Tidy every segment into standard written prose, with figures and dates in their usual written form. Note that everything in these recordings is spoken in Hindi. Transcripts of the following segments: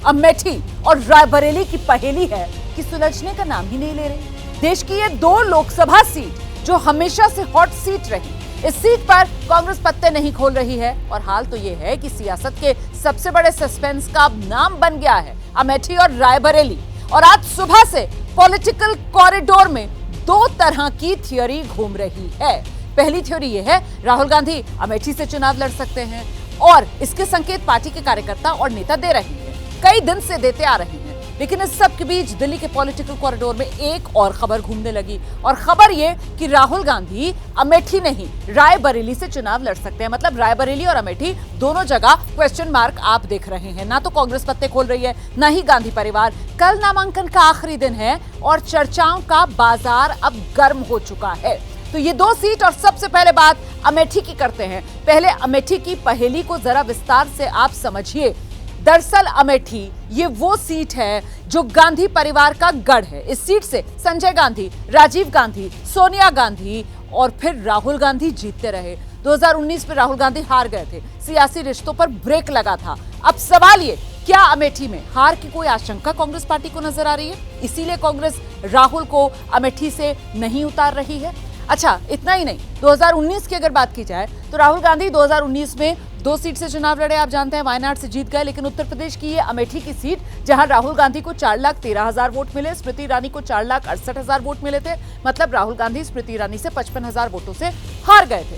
अमेठी और रायबरेली की पहेली है कि सुलझने का नाम ही नहीं ले रही। देश की ये 2 लोकसभा सीट जो हमेशा से हॉट सीट रही, इस सीट पर कांग्रेस पत्ते नहीं खोल रही है। और हाल तो ये है कि सियासत के सबसे बड़े सस्पेंस का अब नाम बन गया है अमेठी और रायबरेली। और आज सुबह से पॉलिटिकल कॉरिडोर में 2 तरह की थियोरी घूम रही है। पहली थ्योरी यह है राहुल गांधी अमेठी से चुनाव लड़ सकते हैं और इसके संकेत पार्टी के कार्यकर्ता और नेता दे रहे हैं, कई दिन से देते आ रहे हैं। लेकिन इस सब के बीच दिल्ली के पॉलिटिकल कॉरिडोर में एक और खबर घूमने लगी और खबर यह कि राहुल गांधी अमेठी नहीं रायबरेली से चुनाव लड़ सकते हैं। मतलब रायबरेली और अमेठी दोनों जगह क्वेश्चन मार्क आप देख रहे हैं। ना तो कांग्रेस पत्ते खोल रही है, ना ही गांधी परिवार। कल नामांकन का आखिरी दिन है और चर्चाओं का बाजार अब गर्म हो चुका है। तो ये 2 सीट और सबसे पहले बात अमेठी की करते हैं। पहले अमेठी की पहेली को जरा विस्तार से आप समझिए। दरअसल अमेठी ये वो सीट है जो गांधी परिवार का गढ़ है। इस सीट से संजय गांधी, राजीव गांधी, सोनिया गांधी और फिर राहुल गांधी जीतते रहे। 2019 में राहुल गांधी हार गए थे, सियासी रिश्तों पर ब्रेक लगा था। अब सवाल ये, क्या अमेठी में हार की कोई आशंका कांग्रेस पार्टी को नजर आ रही है? इसीलिए कांग्रेस राहुल को अमेठी से नहीं उतार रही है। अच्छा, इतना ही नहीं, 2019 की अगर बात की जाए तो राहुल गांधी 2019 में 2 सीट से चुनाव लड़े। आप जानते हैं वायनाड से जीत गए। लेकिन उत्तर प्रदेश की ये अमेठी की सीट जहां राहुल गांधी को 4,13,000 वोट मिले, स्मृति ईरानी को 4,68,000 वोट मिले थे। मतलब राहुल गांधी स्मृति ईरानी से 55,000 वोटों से हार गए थे।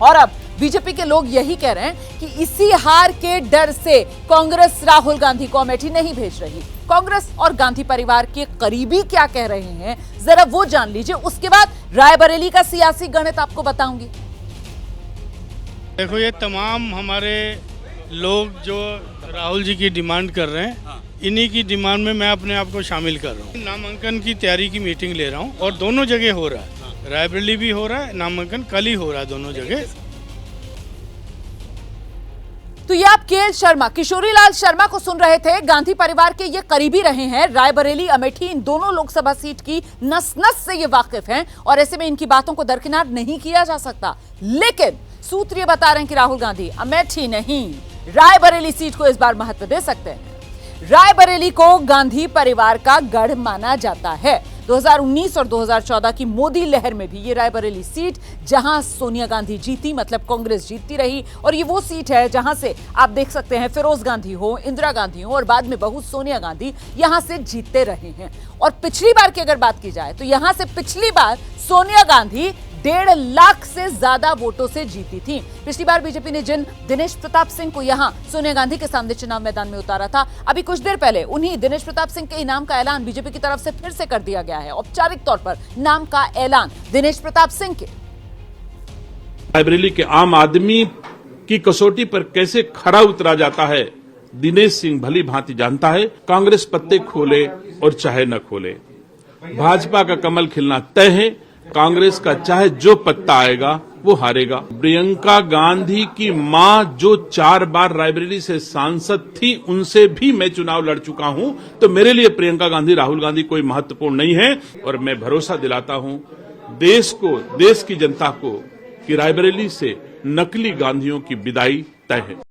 और अब बीजेपी के लोग यही कह रहे हैं कि इसी हार के डर से कांग्रेस राहुल गांधी को अमेठी नहीं भेज रही। कांग्रेस और गांधी परिवार के करीबी क्या कह रहे हैं जरा वो जान लीजिए। उसके बाद रायबरेली का सियासी गणित आपको बताऊंगी। देखो, ये तमाम हमारे लोग जो राहुल जी की डिमांड कर रहे हैं, इन्हीं की डिमांड में मैं अपने आप को शामिल कर रहा हूँ। नामांकन की तैयारी की मीटिंग ले रहा हूँ और दोनों जगह हो रहा है। रायबरेली भी हो रहा है, नामांकन कल ही हो रहा है दोनों जगह। तो ये आप केएल शर्मा, किशोरी लाल शर्मा को सुन रहे थे। गांधी परिवार के ये करीबी रहे हैं। रायबरेली, अमेठी, इन दोनों लोकसभा सीट की नस नस से ये वाकिफ हैं और ऐसे में इनकी बातों को दरकिनार नहीं किया जा सकता। लेकिन सूत्र ये बता रहे हैं कि राहुल गांधी अमेठी नहीं रायबरेली सीट को इस बार महत्व दे सकते हैं। रायबरेली को गांधी परिवार का गढ़ माना जाता है। 2019 और 2014 की मोदी लहर में भी ये रायबरेली सीट जहां सोनिया गांधी जीती, मतलब कांग्रेस जीतती रही। और ये वो सीट है जहां से आप देख सकते हैं फिरोज गांधी हो, इंदिरा गांधी हो और बाद में बहू सोनिया गांधी यहां से जीतते रहे हैं। और पिछली बार की अगर बात की जाए तो यहां से पिछली बार सोनिया गांधी 1.5 लाख से ज्यादा वोटों से जीती थी। पिछली बार बीजेपी ने जिन दिनेश प्रताप सिंह को यहां सोनिया गांधी के सामने चुनाव मैदान में उतारा था, अभी कुछ देर पहले उन्हीं दिनेश प्रताप सिंह के इनाम का ऐलान बीजेपी की तरफ से फिर से कर दिया गया है। औपचारिक तौर पर नाम का ऐलान दिनेश प्रताप सिंह के। रायबरेली के आम आदमी की कसौटी पर कैसे खरा उतरा जाता है, दिनेश सिंह भली भांति जानता है। कांग्रेस पत्ते खोले और चाहे न खोले, भाजपा का कमल खिलना तय है। कांग्रेस का चाहे जो पत्ता आएगा वो हारेगा। प्रियंका गांधी की मां जो 4 बार रायबरेली से सांसद थी, उनसे भी मैं चुनाव लड़ चुका हूं। तो मेरे लिए प्रियंका गांधी, राहुल गांधी कोई महत्वपूर्ण नहीं है। और मैं भरोसा दिलाता हूं देश को, देश की जनता को कि रायबरेली से नकली गांधियों की विदाई तय है।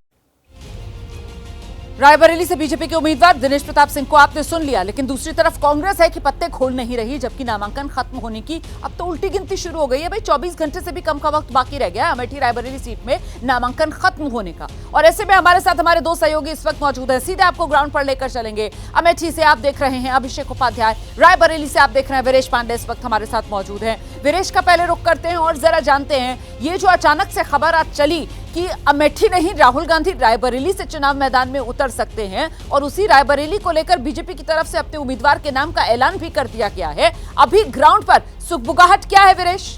रायबरेली से बीजेपी के उम्मीदवार दिनेश प्रताप सिंह को आपने सुन लिया। लेकिन दूसरी तरफ कांग्रेस है कि पत्ते खोल नहीं रही, जबकि नामांकन खत्म होने की अब तो उल्टी गिनती शुरू हो गई है। भाई 24 घंटे से भी कम का वक्त बाकी रह गया अमेठी रायबरेली सीट में नामांकन खत्म होने का। और ऐसे में हमारे साथ हमारे 2 सहयोगी इस वक्त मौजूद हैं। सीधे आपको ग्राउंड पर लेकर चलेंगे। अमेठी से आप देख रहे हैं अभिषेक उपाध्याय, रायबरेली से आप देख रहे हैं वीरेश पांडे इस वक्त हमारे साथ मौजूद हैं। वीरेश का पहले रुख करते हैं और जरा जानते हैं ये जो अचानक से खबर आज चली कि अमेठी नहीं राहुल गांधी रायबरेली से चुनाव मैदान में उतर सकते हैं और उसी रायबरेली को लेकर बीजेपी की तरफ से अपने उम्मीदवार के नाम का ऐलान भी कर दिया गया है। अभी ग्राउंड पर सुगबुगाहट क्या है वीरेश?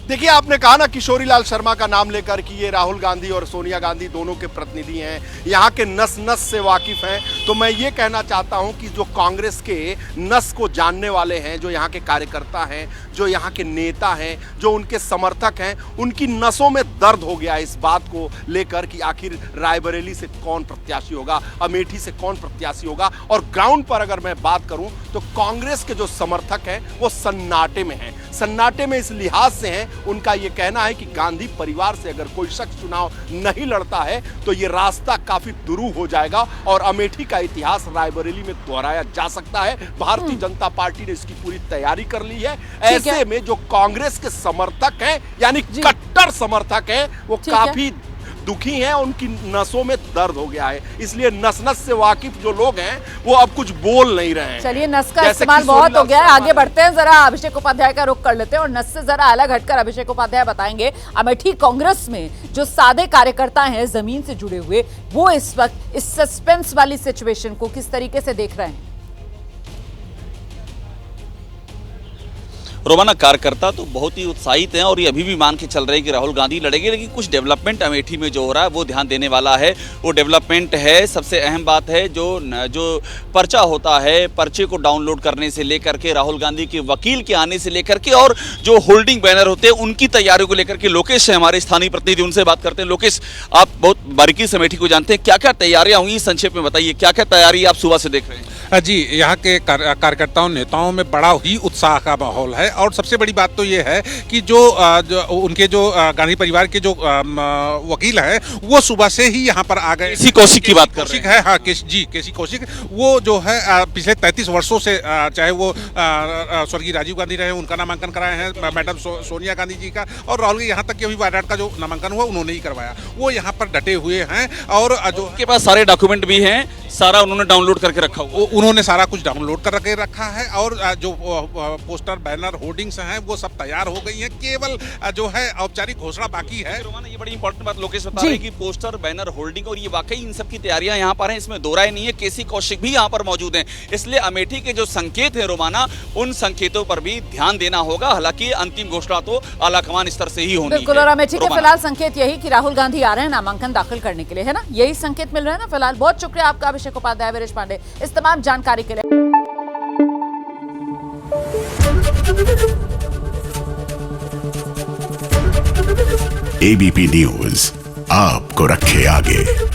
देखिए, आपने कहा ना किशोरी लाल शर्मा का नाम लेकर कि ये राहुल गांधी और सोनिया गांधी दोनों के प्रतिनिधि हैं, यहाँ के नस नस से वाकिफ हैं। तो मैं ये कहना चाहता हूँ कि जो कांग्रेस के नस को जानने वाले हैं, जो यहाँ के कार्यकर्ता हैं, जो यहाँ के नेता हैं, जो उनके समर्थक हैं, उनकी नसों में दर्द हो गया इस बात को लेकर कि आखिर रायबरेली से कौन प्रत्याशी होगा, अमेठी से कौन प्रत्याशी होगा। और ग्राउंड पर अगर मैं बात करूँ तो कांग्रेस के जो समर्थक हैं वो सन्नाटे में हैं। सन्नाटे में इस लिहाज से हैं, उनका ये कहना है कि गांधी परिवार से अगर कोई शख्स चुनाव नहीं लड़ता है तो ये रास्ता काफी दुरूह हो जाएगा और अमेठी का इतिहास रायबरेली में दोहराया जा सकता है। भारतीय जनता पार्टी ने इसकी पूरी तैयारी कर ली है। ऐसे में जो कांग्रेस के समर्थक हैं, यानी कट्टर समर्थक हैं, वो काफी दुखी हैं, उनकी नसों में दर्द हो गया है, इसलिए नस नस से वाकिफ जो लोग हैं वो अब कुछ बोल नहीं रहे हैं। चलिए, नस का इस्तेमाल बहुत हो गया है, आगे बढ़ते हैं, जरा अभिषेक उपाध्याय का रुख कर लेते हैं और नस से जरा अलग हटकर अभिषेक उपाध्याय बताएंगे अमेठी कांग्रेस में जो सादे कार्यकर्ता हैं जमीन से जुड़े हुए, वो इस वक्त इस सस्पेंस वाली सिचुएशन को किस तरीके से देख रहे हैं। रोमाना, कार्यकर्ता तो बहुत ही उत्साहित हैं और ये अभी भी मान के चल रहे हैं कि राहुल गांधी लड़ेंगे, लेकिन कुछ डेवलपमेंट अमेठी में जो हो रहा है वो ध्यान देने वाला है। वो डेवलपमेंट है, सबसे अहम बात है जो पर्चा होता है, पर्चे को डाउनलोड करने से लेकर के राहुल गांधी के वकील के आने से लेकर के और जो होल्डिंग बैनर होते हैं उनकी तैयारियों को लेकर के लोकेश है हमारे स्थानीय प्रतिनिधि, उनसे बात करते हैं। लोकेश, आप बहुत बारीकी से अमेठी को जानते हैं, क्या क्या तैयारियां हुई, संक्षेप में बताइए, क्या क्या तैयारी आप सुबह से देख रहे हैं? जी, यहाँ के कार्यकर्ताओं नेताओं में बड़ा ही उत्साह का माहौल है और सबसे बड़ी बात तो ये है कि जो उनके जो गांधी परिवार के जो वकील हैं वो सुबह से ही यहाँ पर आ गए। केसी कौशिक की बात कर रहे हैं? है, हाँ, केसी कौशिक, वो जो है पिछले 33 वर्षों से, चाहे वो स्वर्गीय राजीव गांधी रहे, उनका नामांकन कराए हैं, मैडम सोनिया गांधी जी का, और राहुल यहाँ तक कि अभी वायनाड का जो नामांकन हुआ उन्होंने ही करवाया, वो यहाँ पर डटे हुए हैं और जो उनके पास सारे डॉक्यूमेंट भी हैं, सारा उन्होंने डाउनलोड करके रखा हुआ, उन्होंने सारा कुछ डाउनलोड करके रखा है और जो पोस्टर बैनर होर्डिंग्स हैं वो सब तैयार हो गई हैं, केवल जो है औपचारिक घोषणा बाकी है। रोमाना, ये बड़ी इंपॉर्टेंट बात लोकेश बता रहे हैं कि पोस्टर बैनर होल्डिंग और ये वाकई इन सब की तैयारियां यहाँ पर हैं, इसमें दो राय नहीं है। केसी कौशिक भी यहाँ पर मौजूद हैं, इसलिए अमेठी के जो संकेत है रोमाना, उन संकेतों पर भी ध्यान देना होगा। हालांकि अंतिम घोषणा तो आलाकमान स्तर से ही होनी है। बिल्कुल, और अमेठी के फिलहाल संकेत यही कि राहुल गांधी आ रहे हैं नामांकन दाखिल करने के लिए, है ना, यही संकेत मिल रहे हैं ना फिलहाल। बहुत शुक्रिया आपका अभिषेक उपाध्याय, वीरेश पांडे, इस तमाम जानकारी के लिए। एबीपी न्यूज आपको रखे आगे।